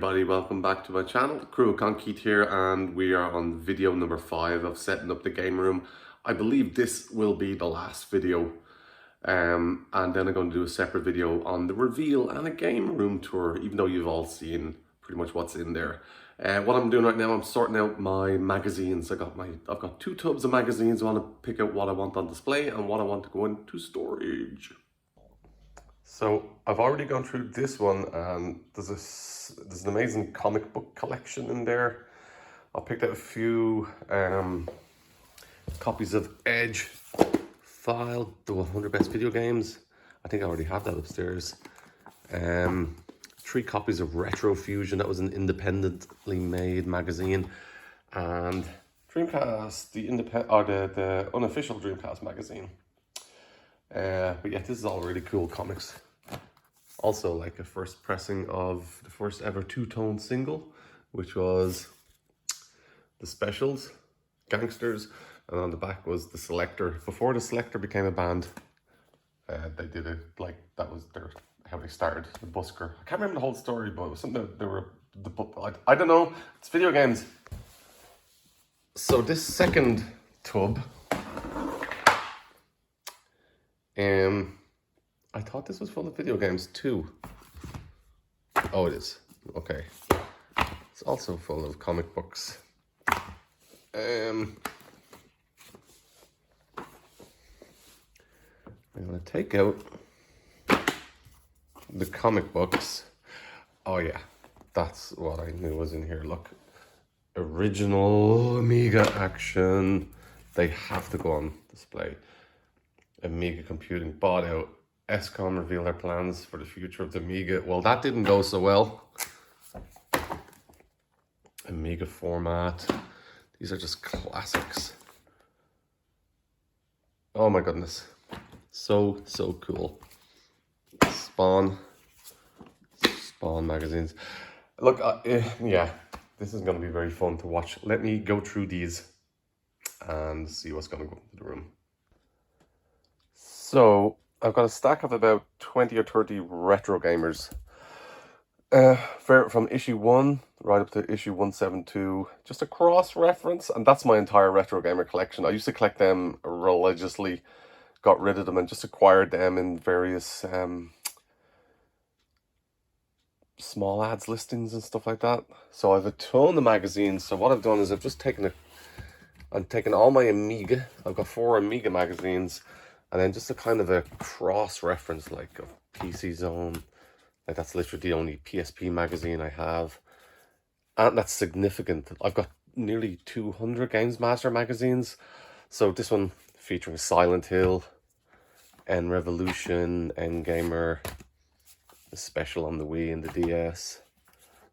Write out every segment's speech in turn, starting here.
everybody, welcome back to my channel. Crew of Concrete here, and we are on video number 5 of setting up the game room. I believe this will be the last video, and then I'm going to do a separate video on the reveal and a game room tour, even though you've all seen pretty much what's in there. What I'm doing right now, I'm sorting out my magazines. I've got 2 tubs of magazines. I want to pick out what I want on display and what I want to go into storage. So I've already gone through this one, and there's an amazing comic book collection in there. I picked out a few copies of Edge File, the 100 Best Video Games. I think I already have that upstairs. 3 copies of Retro Fusion, that was an independently made magazine, and Dreamcast, the unofficial Dreamcast magazine. But yeah, this is all really cool comics. Also, like a first pressing of the first ever 2-tone single, which was the Specials, Gangsters, and on the back was the Selector. Before the Selector became a band, they did it like that was how they started, the Busker. I can't remember the whole story, but it was something that they were I don't know. It's video games. So this second tub. I thought this was full of video games too. Oh, it is. Okay. It's also full of comic books. I'm gonna take out the comic books. Oh yeah, that's what I knew was in here. Look, original Amiga action. They have to go on display. Amiga Computing bought out. ESCOM revealed their plans for the future of the Amiga. Well, that didn't go so well. Amiga format. These are just classics. Oh my goodness. So cool. Spawn magazines. Look, yeah, this is going to be very fun to watch. Let me go through these and see what's going to go into the room. So I've got a stack of about 20 or 30 retro gamers. From issue 1 right up to issue 172. Just a cross-reference, and that's my entire retro gamer collection. I used to collect them religiously, got rid of them, and just acquired them in various small ads listings and stuff like that. So I have a ton of magazines. So what I've done is I've just taken all my Amiga. I've got 4 Amiga magazines. And then just a kind of a cross-reference, like a PC Zone. Like that's literally the only PSP magazine I have. And that's significant. I've got nearly 200 Games Master magazines. So this one featuring Silent Hill, N Revolution, N Gamer, the special on the Wii and the DS,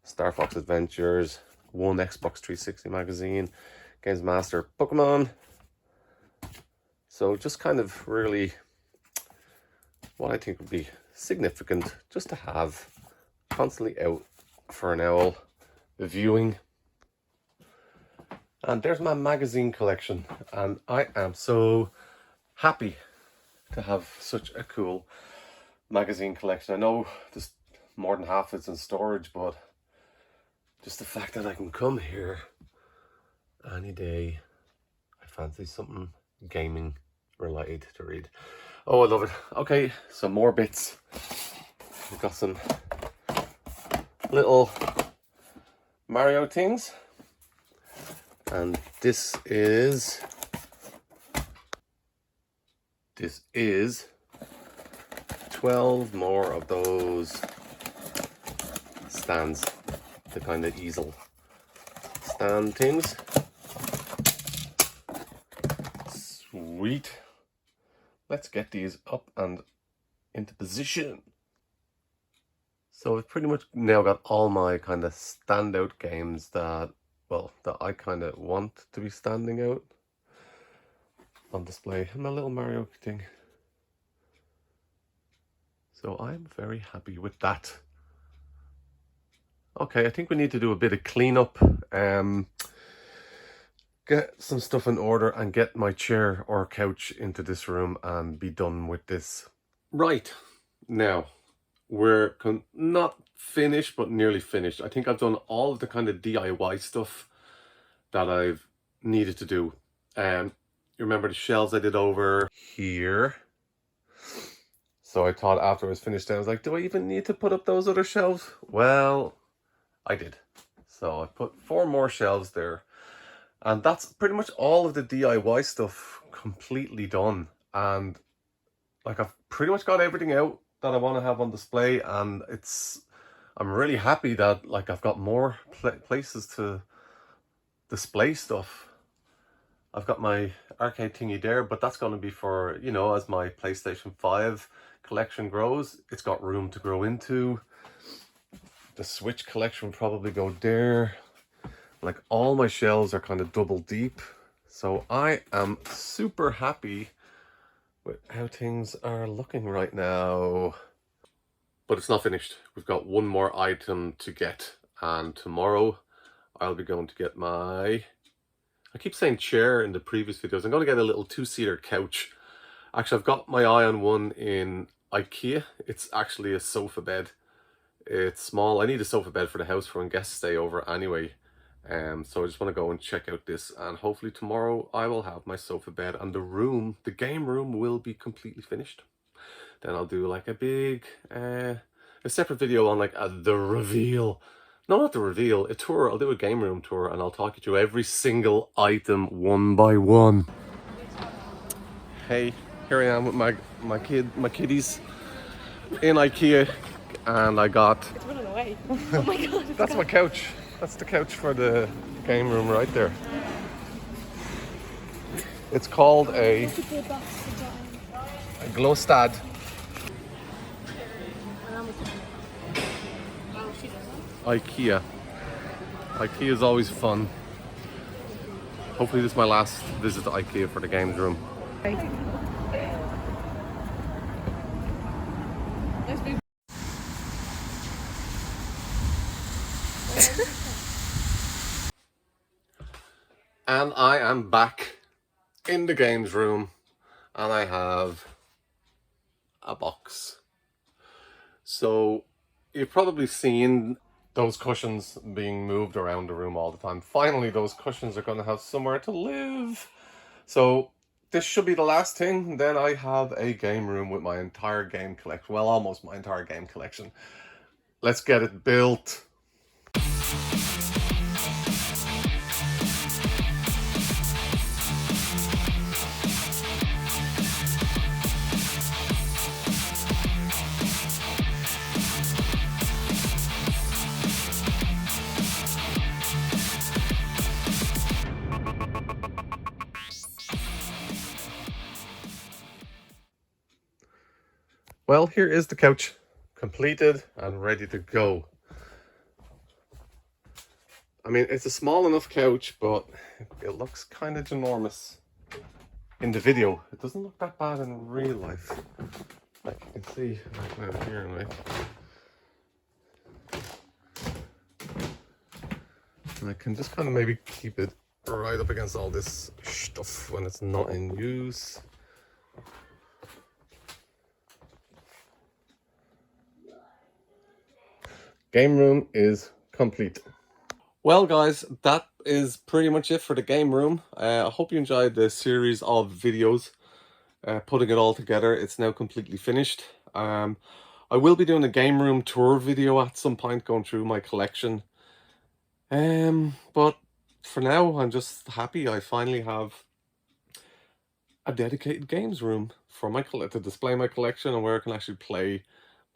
Star Fox Adventures, one Xbox 360 magazine, Games Master, Pokemon. So just kind of really what I think would be significant just to have constantly out for an owl viewing. And there's my magazine collection, and I am so happy to have such a cool magazine collection. I know there's more than half it's in storage, but just the fact that I can come here any day, I fancy something gaming related to read. Oh, I love it. Okay, some more bits. We've got some little Mario things, and this is 12 more of those stands, the kind of easel stand things. Sweet. Let's get these up and into position. So I've pretty much now got all my kind of standout games that I kind of want to be standing out on display. And my little Mario thing. So I'm very happy with that. Okay, I think we need to do a bit of cleanup. Get some stuff in order and get my chair or couch into this room and be done with this. Right, now we're not finished, but nearly finished. I think I've done all of the kind of DIY stuff that I've needed to do. You remember the shelves I did over here? So I thought after I was finished, I was like, do I even need to put up those other shelves? Well, I did. So I put 4 more shelves there. And that's pretty much all of the DIY stuff completely done. And like I've pretty much got everything out that I want to have on display. And I'm really happy that like I've got more places to display stuff. I've got my arcade thingy there, but that's going to be for, you know, as my PlayStation 5 collection grows, it's got room to grow into. The Switch collection will probably go there. Like all my shelves are kind of double deep. So I am super happy with how things are looking right now. But it's not finished. We've got one more item to get. And tomorrow I'll be going to get my... I keep saying chair in the previous videos. I'm going to get a little 2-seater couch. Actually, I've got my eye on one in Ikea. It's actually a sofa bed. It's small. I need a sofa bed for the house for when guests stay over anyway. So I just want to go and check out this, and hopefully tomorrow I will have my sofa bed and the game room will be completely finished. Then I'll do like a big, a separate video on like the reveal. No, not the reveal, a tour. I'll do a game room tour and I'll talk you through every single item one by one. Hey, here I am with my kiddies in Ikea, and I got... It's running away. Oh my god. That's my couch. That's the couch for the game room right there. It's called a Glostad. Ikea. Ikea is always fun. Hopefully this is my last visit to Ikea for the games room. And I am back in the games room, and I have a box. So you've probably seen those cushions being moved around the room all the time. Finally, those cushions are going to have somewhere to live. So this should be the last thing. Then I have a game room with my entire game collection. Well, almost my entire game collection. Let's get it built. Well, here is the couch, completed and ready to go. I mean, it's a small enough couch, but it looks kind of ginormous in the video. It doesn't look that bad in real life. Like you can see right now here, right? And I can just kind of maybe keep it right up against all this stuff when it's not in use. Game room is complete. Well guys, that is pretty much it for the game room. I hope you enjoyed the series of videos, putting it all together. It's now completely finished. I will be doing a game room tour video at some point, going through my collection. But for now, I'm just happy I finally have a dedicated games room for my to display my collection and where I can actually play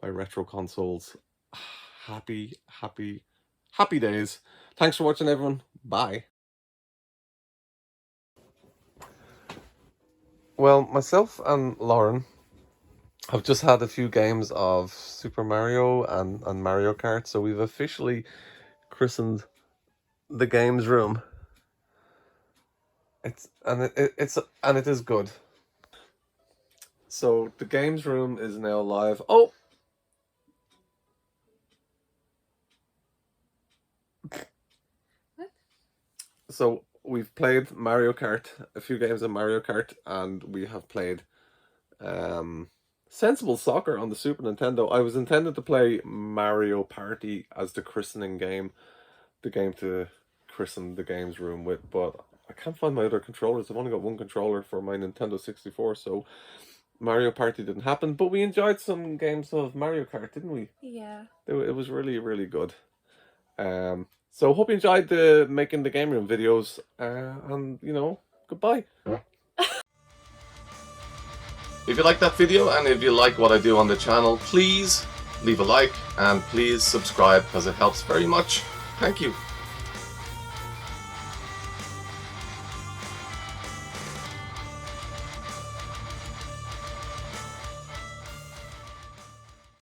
my retro consoles. Happy days. Thanks for watching, everyone. Bye. Well, myself and Lauren have just had a few games of Super Mario and Mario Kart, so we've officially christened the games room. It is good. So the games room is now live. Oh, so we've played Mario Kart, a few games of Mario Kart, and we have played Sensible Soccer on the Super Nintendo. I was intended to play Mario Party as the christening game, the game to christen the games room with, but I can't find my other controllers. I've only got one controller for my Nintendo 64, so Mario Party didn't happen. But we enjoyed some games of Mario Kart, didn't we? Yeah. It was really, really good. So hope you enjoyed the making the game room videos, and you know, goodbye. If you like that video and if you like what I do on the channel, please leave a like and please subscribe because it helps very much. Thank you.